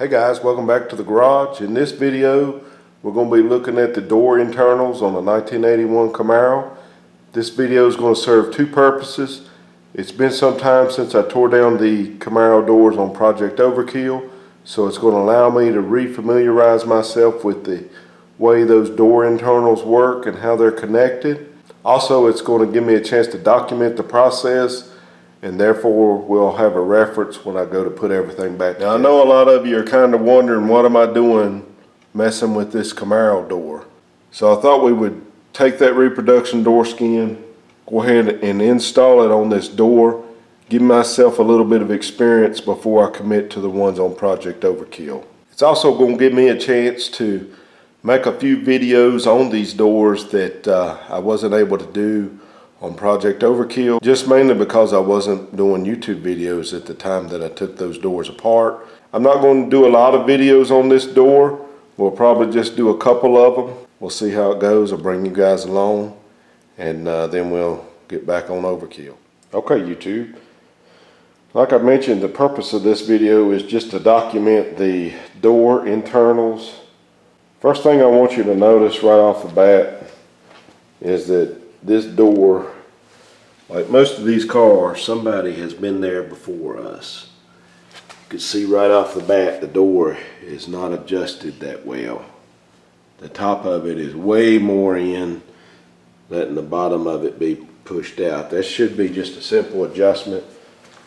Hey guys, welcome back to the garage. In this video, we're going to be looking at the door internals on a 1981 Camaro. This video is going to serve two purposes. It's been some time since I tore down the Camaro doors on Project Overkill, so it's going to allow me to re-familiarize myself with the way those door internals work and how they're connected. Also, it's going to give me a chance to document the process, and therefore we'll have a reference when I go to put everything back together. Now, I know a lot of you are kind of wondering, what am I doing messing with this Camaro door? So I thought we would take that reproduction door skin, go ahead and install it on this door, give myself a little bit of experience before I commit to the ones on Project Overkill. It's also going to give me a chance to make a few videos on these doors that I wasn't able to do on Project Overkill, just mainly because I wasn't doing YouTube videos at the time that I took those doors apart. I'm not going to do a lot of videos on this door. We'll probably just do a couple of them. We'll see how it goes. I'll bring you guys along, and then we'll get back on Overkill. Okay, YouTube. Like I mentioned, the purpose of this video is just to document the door internals. First thing I want you to notice right off the bat is that this door, like most of these cars, somebody has been there before us. You can see right off the bat the door is not adjusted that well. The top of it is way more in, letting the bottom of it be pushed out. That should be just a simple adjustment.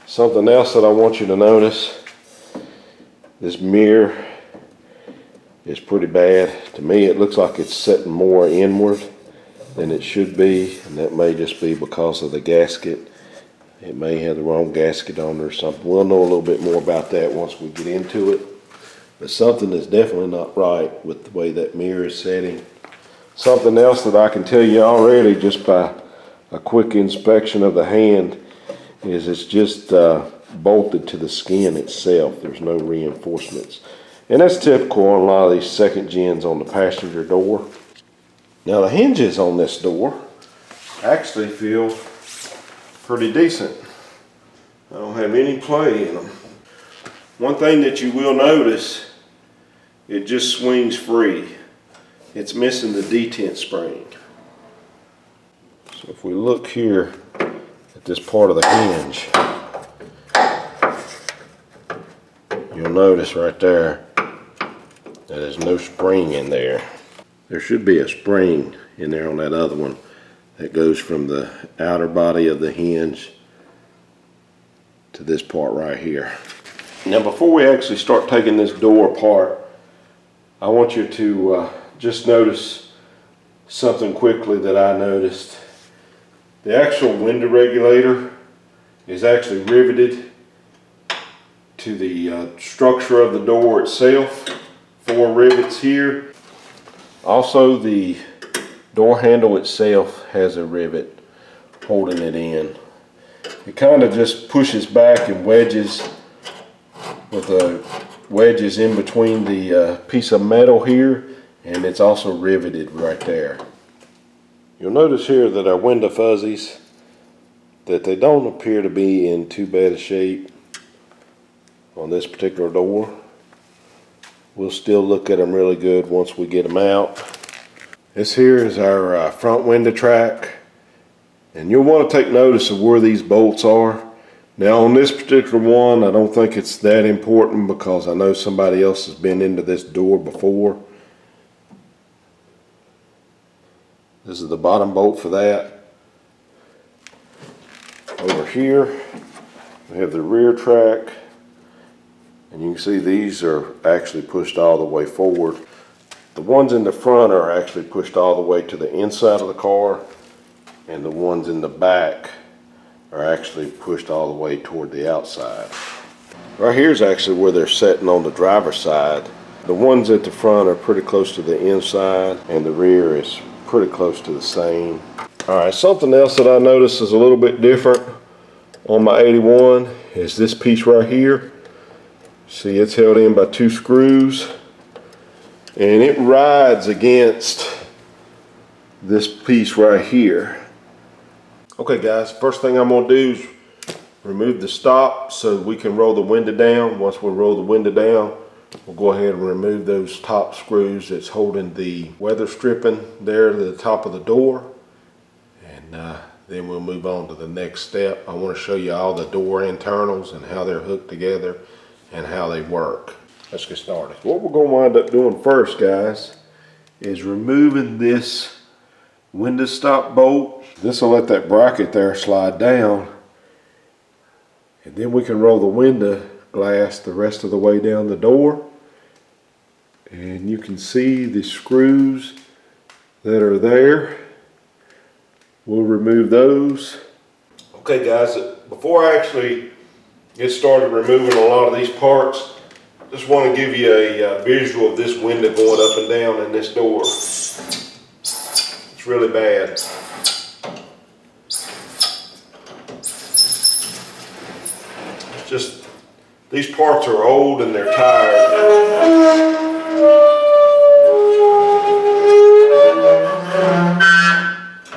Something else that I want you to notice, this mirror is pretty bad. To me, it looks like it's setting more inward than it should be, and that may just be because of the gasket. It may have the wrong gasket on it or something. We'll know a little bit more about that once we get into it, but something is definitely not right with the way that mirror is setting. Something else that I can tell you already just by a quick inspection of the hand is it's just bolted to the skin itself. There's no reinforcements, and that's typical on a lot of these second gens on the passenger door. Now, the hinges on this door actually feel pretty decent. I don't have any play in them. One thing that you will notice, it just swings free. It's missing the detent spring. So if we look here at this part of the hinge, you'll notice right there that there's no spring in there. There should be a spring in there on that other one that goes from the outer body of the hinge to this part right here. Now, before we actually start taking this door apart, I want you to just notice something quickly that I noticed. The actual window regulator is actually riveted to the structure of the door itself. 4 rivets here. Also, the door handle itself has a rivet holding it in. It kind of just pushes back and wedges with the wedges in between the piece of metal here, and it's also riveted right there. You'll notice here that our window fuzzies, that they don't appear to be in too bad a shape on this particular door. We'll still look at them really good once we get them out. This here is our front window track, and you'll want to take notice of where these bolts are. Now, on this particular one, I don't think it's that important because I know somebody else has been into this door before. This is the bottom bolt for that. Over here, we have the rear track. And you can see these are actually pushed all the way forward. The ones in the front are actually pushed all the way to the inside of the car, and the ones in the back are actually pushed all the way toward the outside. Right here is actually where they're sitting on the driver's side. The ones at the front are pretty close to the inside, and the rear is pretty close to the same. Alright, something else that I noticed is a little bit different on my 81 is this piece right here. See, it's held in by 2 screws, and it rides against this piece right here. Okay guys, first thing I'm going to do is remove the stop so we can roll the window down. Once we roll the window down, We'll go ahead and remove those top screws that's holding the weather stripping there to the top of the door. And then we'll move on to the next step. I want to show you all the door internals and how they're hooked together and how they work. Let's get started. What we're going to wind up doing first, guys, is removing this window stop bolt. This will let that bracket there slide down, and then we can roll the window glass the rest of the way down the door. And you can see the screws that are there. We'll remove those. Okay guys, before I actually get started removing a lot of these parts, just want to give you a visual of this window going up and down in this door. It's really bad. It's just, these parts are old and they're tired.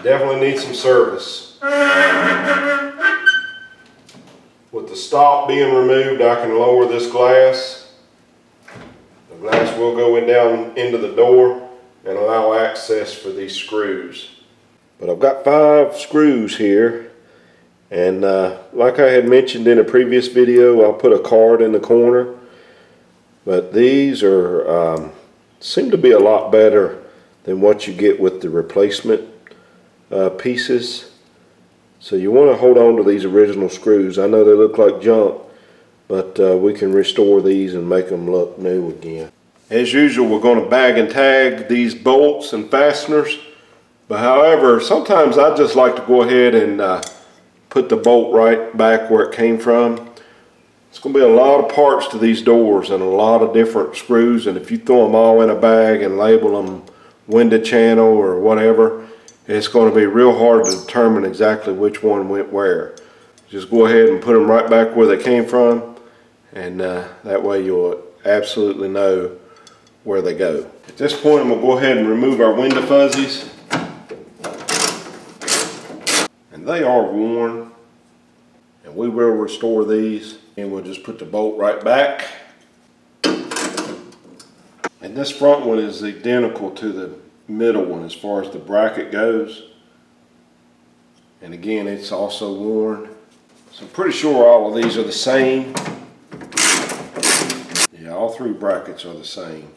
Definitely need some service. With the stop being removed, I can lower this glass. The glass will go down into the door and allow access for these screws. But I've got 5 screws here, and like I had mentioned in a previous video, I'll put a card in the corner. But these are seem to be a lot better than what you get with the replacement pieces. So you want to hold on to these original screws. I know they look like junk, but we can restore these and make them look new again. As usual, we're going to bag and tag these bolts and fasteners, but however, sometimes I just like to go ahead and put the bolt right back where it came from. It's going to be a lot of parts to these doors and a lot of different screws, and if you throw them all in a bag and label them window channel or whatever, it's going to be real hard to determine exactly which one went where. Just go ahead and put them right back where they came from, and that way you'll absolutely know where they go. At this point, I'm going to go ahead and remove our window fuzzies. And they are worn, and we will restore these, and we'll just put the bolt right back. And this front one is identical to the middle one as far as the bracket goes, and again, it's also worn. So I'm pretty sure all of these are the same. Yeah, all 3 brackets are the same.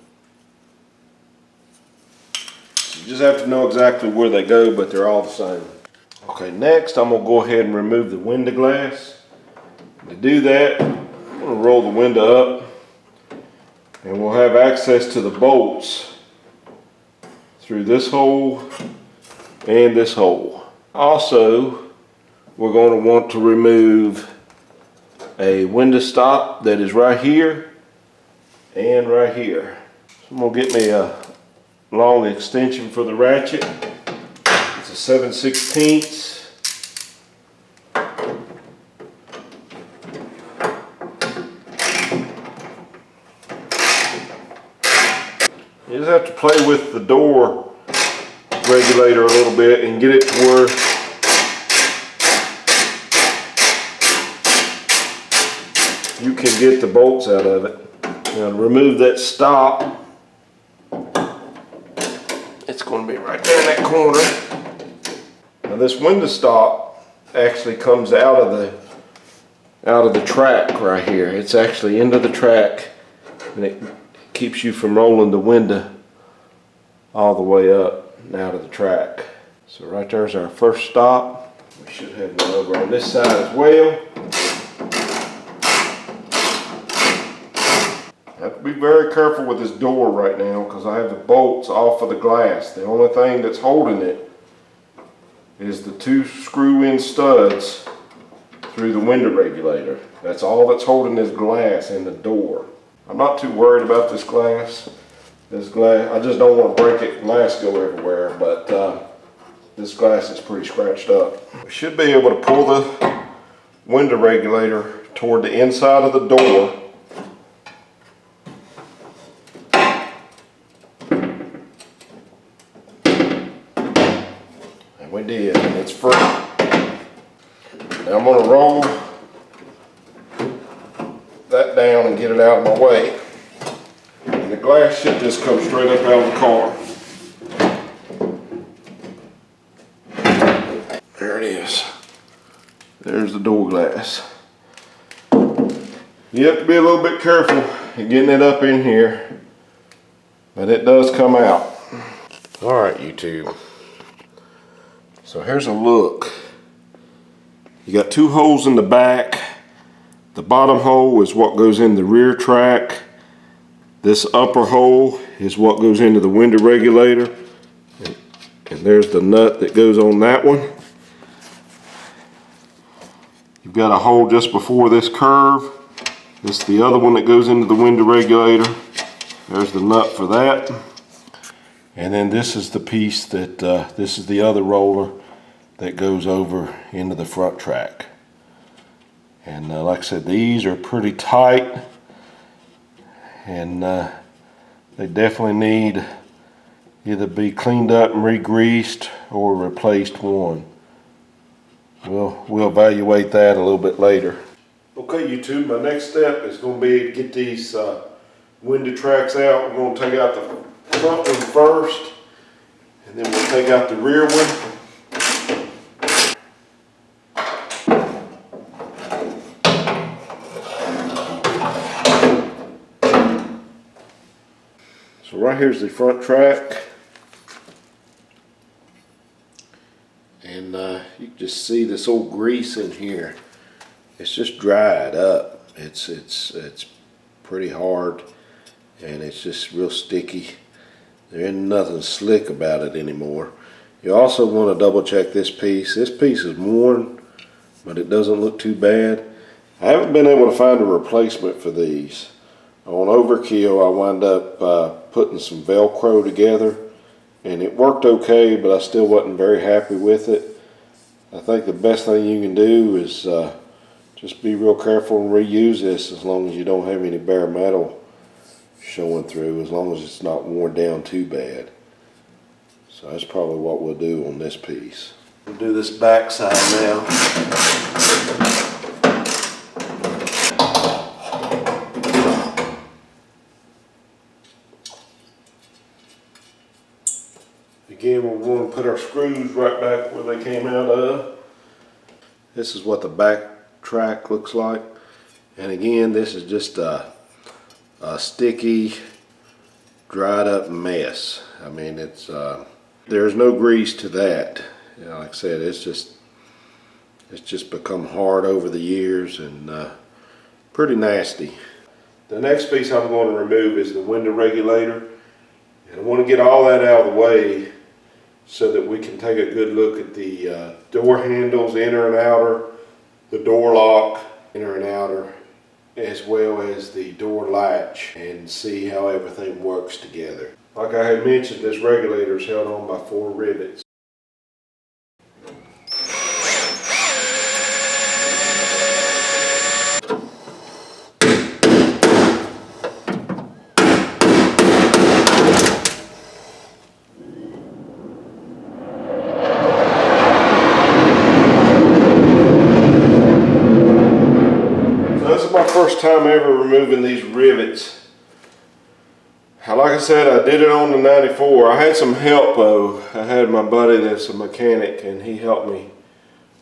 So you just have to know exactly where they go, but they're all the same. Okay, next I'm going to go ahead and remove the window glass. To do that, I'm going to roll the window up, and we'll have access to the bolts through this hole and this hole. Also, we're going to want to remove a window stop that is right here and right here. So I'm going to get me a long extension for the ratchet. It's a 7/16. You just have to play with the door regulator a little bit and get it to where you can get the bolts out of it. Now to remove that stop, it's going to be right there in that corner. Now this window stop actually comes out of the track right here. It's actually into the track, and it keeps you from rolling the window all the way up and out of the track. So right there's our first stop. We should have one over on this side as well. I have to be very careful with this door right now because I have the bolts off of the glass. The only thing that's holding it is the 2 screw-in studs through the window regulator. That's all that's holding this glass in the door. I'm not too worried about this glass. I just don't want to break it, glass go everywhere, but this glass is pretty scratched up. We should be able to pull the window regulator toward the inside of the door. And we did, and it's free. Now I'm going to roll that down and get it out of my way. glass should just come straight up out of the car. There it is. There's the door glass. You have to be a little bit careful in getting it up in here, but it does come out. All right, YouTube. So here's a look. You got two holes in the back. The bottom hole is what goes in the rear track. This upper hole is what goes into the window regulator. And there's the nut that goes on that one. You've got a hole just before this curve. This is the other one that goes into the window regulator. There's the nut for that. And then this is the piece that, this is the other roller that goes over into the front track. And like I said, these are pretty tight. And they definitely need either be cleaned up and re-greased or replaced one. We'll evaluate that a little bit later. Okay, YouTube, my next step is going to be to get these window tracks out. We're going to take out the front one first, and then we'll take out the rear one. So right here's the front track. And you can just see this old grease in here. It's just dried up. It's pretty hard, and it's just real sticky. There ain't nothing slick about it anymore. You also want to double check this piece. This piece is worn, but it doesn't look too bad. I haven't been able to find a replacement for these. On Overkill, I wound up putting some Velcro together, and it worked okay, but I still wasn't very happy with it. I think the best thing you can do is just be real careful and reuse this, as long as you don't have any bare metal showing through, as long as it's not worn down too bad. So that's probably what we'll do on this piece. We'll do this back side now. Again, we're going to put our screws right back where they came out of. This is what the back track looks like. And again, this is just a sticky, dried up mess. I mean, there's no grease to that. You know, like I said, it's just become hard over the years and pretty nasty. The next piece I'm going to remove is the window regulator. And I want to get all that out of the way so that we can take a good look at the door handles, inner and outer, the door lock, inner and outer, as well as the door latch, and see how everything works together. Like I had mentioned, this regulator is held on by 4 rivets. First time ever removing these rivets. Like I said, I did it on the 94. I had some help though. I had my buddy that's a mechanic, and he helped me.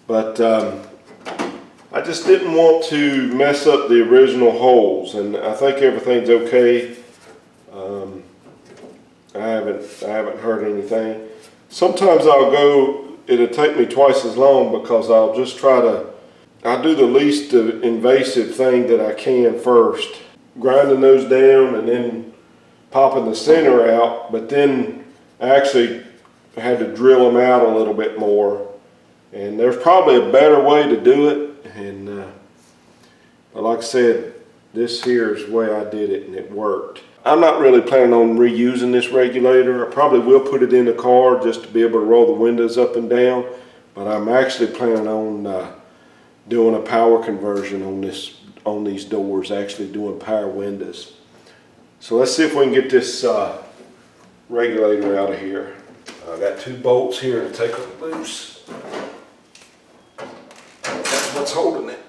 But I just didn't want to mess up the original holes, and I think everything's okay. I haven't heard anything. Sometimes it'll take me twice as long, because I'll just I'll do the least invasive thing that I can first, grinding those down and then popping the center out, but then I actually had to drill them out a little bit more. And there's probably a better way to do it, but like I said, this here is the way I did it, and it worked. I'm not really planning on reusing this regulator. I probably will put it in the car just to be able to roll the windows up and down, but I'm actually planning on doing a power conversion on these doors, actually doing power windows. So let's see if we can get this regulator out of here. I got 2 bolts here to take it loose. That's what's holding it.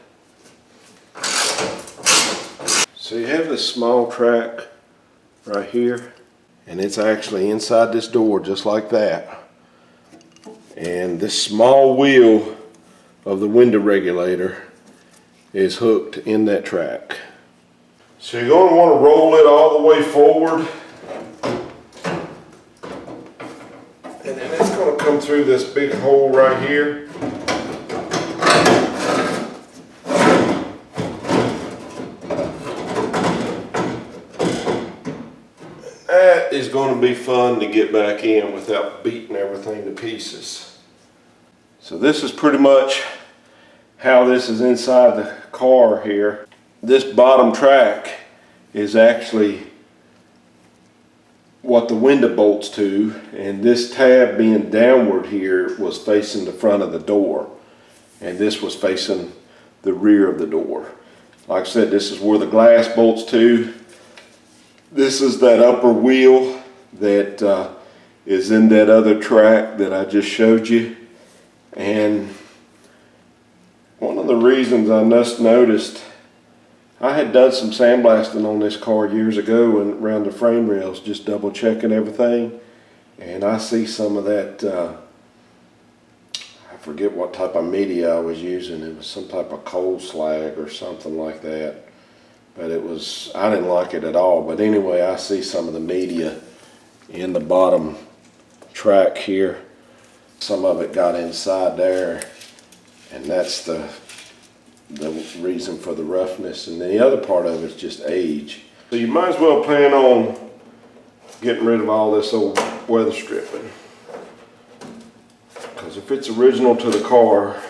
So you have this small track right here. And it's actually inside this door just like that. And this small wheel of the window regulator is hooked in that track. So you're going to want to roll it all the way forward. And then it's going to come through this big hole right here. That is going to be fun to get back in without beating everything to pieces. So this is pretty much how this is inside the car here. This bottom track is actually what the window bolts to, and this tab being downward here was facing the front of the door, and this was facing the rear of the door. Like I said, this is where the glass bolts to. This is that upper wheel that is in that other track that I just showed you. And one of the reasons I just noticed, I had done some sandblasting on this car years ago and around the frame rails, just double checking everything. And I see some of that, I forget what type of media I was using. It was some type of coal slag or something like that. But it was, I didn't like it at all. But anyway, I see some of the media in the bottom track here. Some of it got inside there, and that's the reason for the roughness. And the other part of it is just age. So you might as well plan on getting rid of all this old weather stripping. Because if it's original to the car,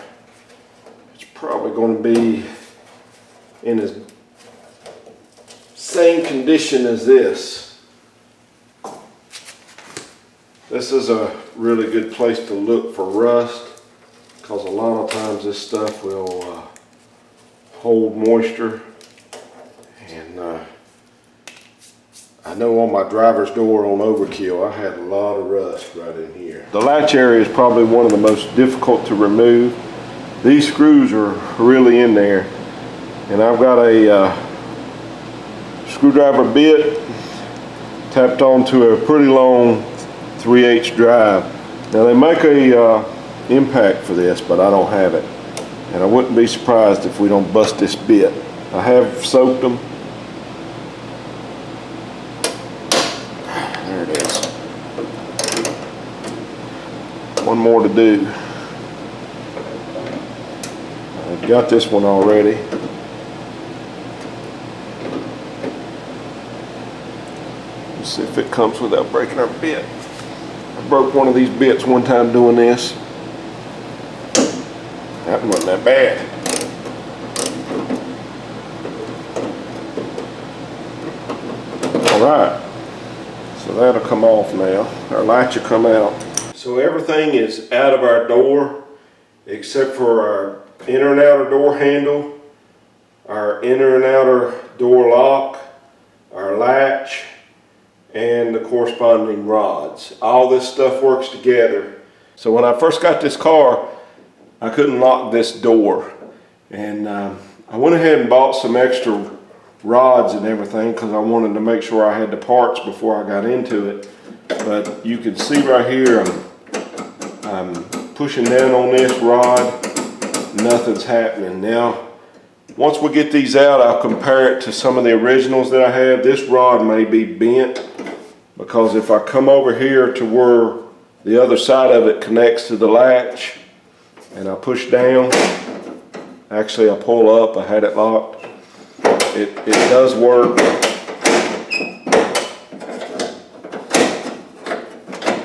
it's probably going to be in as same condition as this. This is a really good place to look for rust, because a lot of times this stuff will hold moisture. And I know on my driver's door on Overkill I had a lot of rust right in here. The latch area is probably one of the most difficult to remove. These screws are really in there, and I've got a screwdriver bit tapped onto a pretty long 3/8 drive. Now they make a impact for this, but I don't have it, and I wouldn't be surprised if we don't bust this bit. I have soaked them. There it is. One more to do. I've got this one already. Let's see if it comes without breaking our bit. I broke one of these bits one time doing this. That wasn't that bad. Alright, so that'll come off now. Our latch will come out. So everything is out of our door except for our inner and outer door handle, our inner and outer door lock, our latch, and the corresponding rods. All this stuff works together. So when I first got this car, I couldn't lock this door, and I went ahead and bought some extra rods and everything because I wanted to make sure I had the parts before I got into it. But you can see right here, I'm pushing down on this rod, nothing's happening. Now once we get these out, I'll compare it to some of the originals that I have. This rod may be bent, because if I come over here to where the other side of it connects to the latch and I push down, actually I pull up, I had it locked, it does work.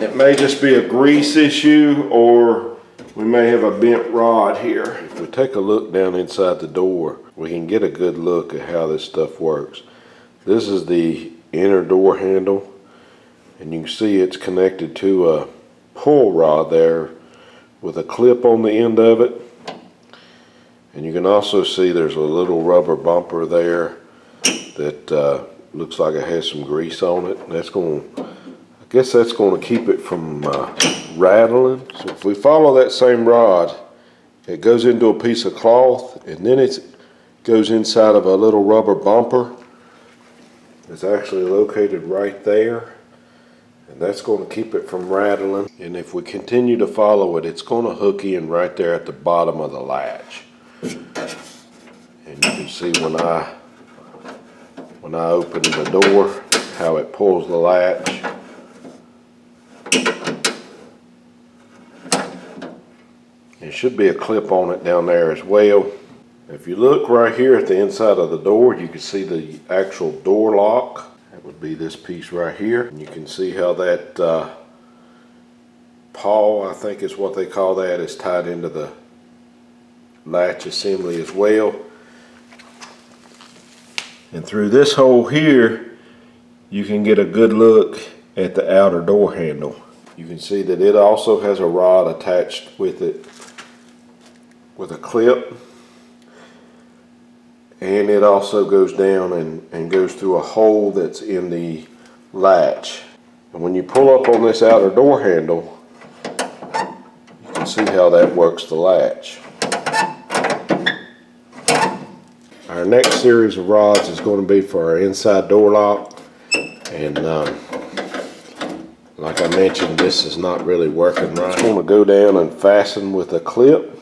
It may just be a grease issue, or we may have a bent rod here. If we take a look down inside the door, we can get a good look at how this stuff works. This is the inner door handle, and you can see it's connected to a pull rod there with a clip on the end of it. And you can also see there's a little rubber bumper there that looks like it has some grease on it. And that's going to, I guess that's going to keep it from rattling. So if we follow that same rod, it goes into a piece of cloth, and then it goes inside of a little rubber bumper. is actually located right there, and that's going to keep it from rattling. And if we continue to follow it, it's going to hook in right there at the bottom of the latch. And you can see when I open the door how it pulls the latch. There should be a clip on it down there as well. If you look right here at the inside of the door, you can see the actual door lock. That would be this piece right here. And you can see how that pawl, I think is what they call that, is tied into the latch assembly as well. And through this hole here, you can get a good look at the outer door handle. You can see that it also has a rod attached with it with a clip. And it also goes down and goes through a hole that's in the latch. And when you pull up on this outer door handle, you can see how that works the latch. Our next series of rods is going to be for our inside door lock. And like I mentioned, this is not really working right. It's going to go down and fasten with a clip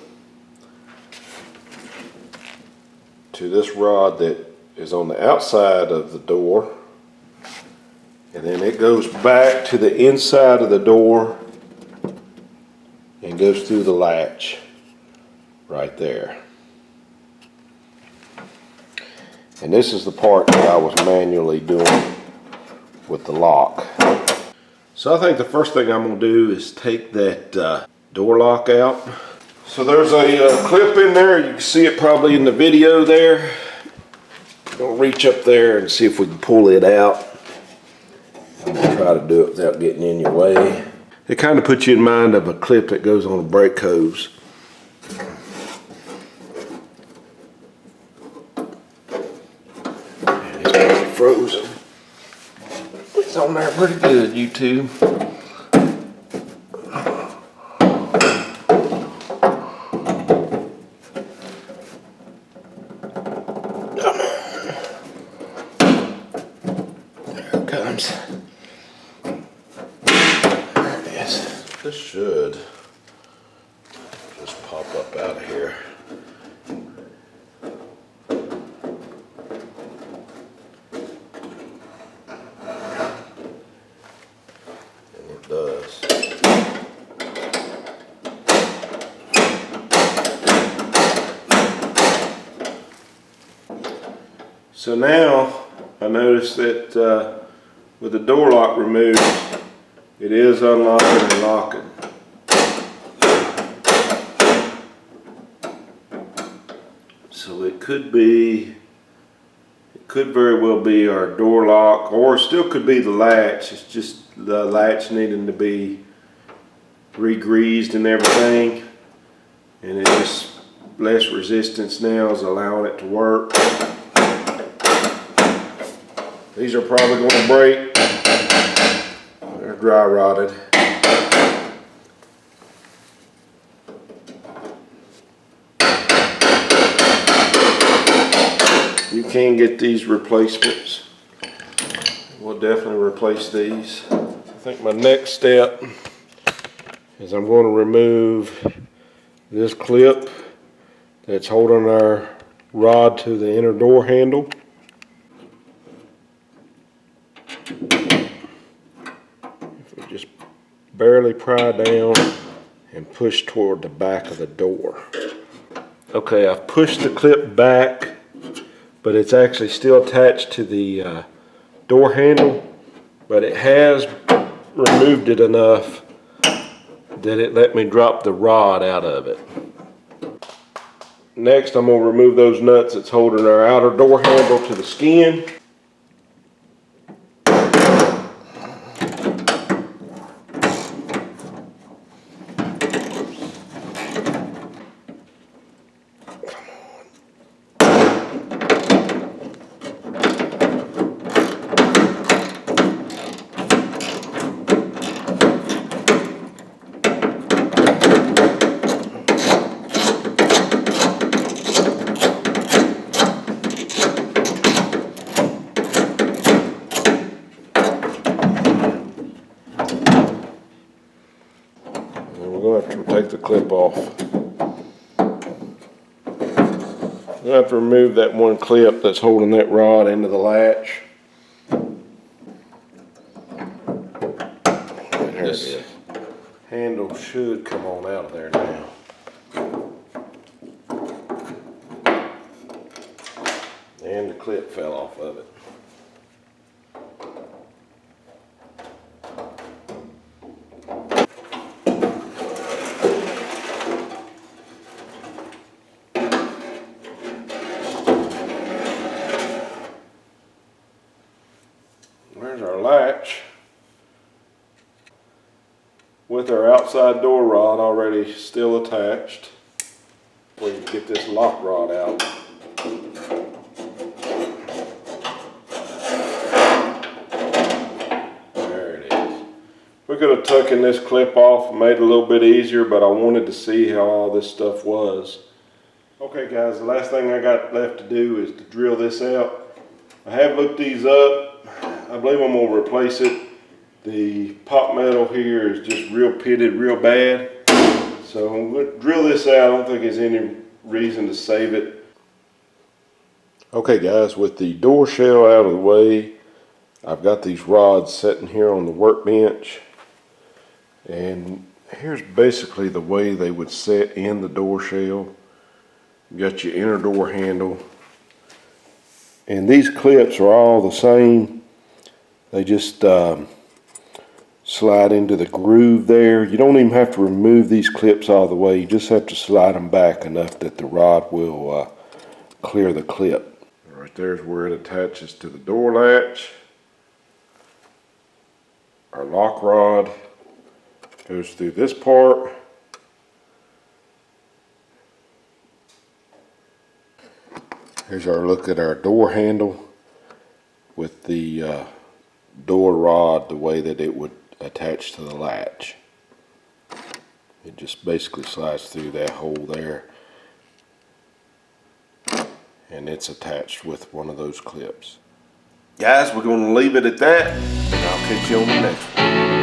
to this rod that is on the outside of the door, and then it goes back to the inside of the door and goes through the latch right there. And this is the part that I was manually doing with the lock. So I think the first thing I'm going to do is take that door lock out. So there's a clip in there. You can see it probably in the video there. We'll reach up there and see if we can pull it out. I'm going to try to do it without getting in your way. It kind of puts you in mind of a clip that goes on a brake hose. And it's pretty frozen. It's on there pretty good, YouTube. This should just pop up out of here. And it does. So now I noticed that with the door lock removed, it is unlocking and locking. So it could very well be our door lock, or it still could be the latch. It's just the latch needing to be re-greased and everything. And it's just less resistance now is allowing it to work. These are probably going to break. They're dry rotted. You can get these replacements. We'll definitely replace these. I think my next step is I'm going to remove this clip that's holding our rod to the inner door handle. Just barely pry down and push toward the back of the door. Okay, I've pushed the clip back, but it's actually still attached to the door handle, but it has removed it enough that it let me drop the rod out of it. Next, I'm going to remove those nuts that's holding our outer door handle to the skin. going to have to take the clip off. I'm going to have to remove that one clip that's holding that rod into the latch. There it is. Handle should come on out of there now. And the clip fell off of it. There's our latch with our outside door rod already still attached. We can get this lock rod out. There it is. We could have taken this clip off and made it a little bit easier, but I wanted to see how all this stuff was. Okay guys, the last thing I got left to do is to drill this out. I have looked these up. I believe I'm going to replace it. The pop metal here is just real pitted, real bad. So I'm going to drill this out. I don't think there's any reason to save it. Okay guys, with the door shell out of the way, I've got these rods sitting here on the workbench. And here's basically the way they would set in the door shell. You got your inner door handle. And these clips are all the same. They just slide into the groove there. You don't even have to remove these clips all the way. You just have to slide them back enough that the rod will clear the clip. Right there's where it attaches to the door latch. Our lock rod goes through this part. Here's our look at our door handle with the door rod the way that it would attach to the latch. It just basically slides through that hole there, and it's attached with one of those clips. Guys, we're going to leave it at that, and I'll catch you on the next one.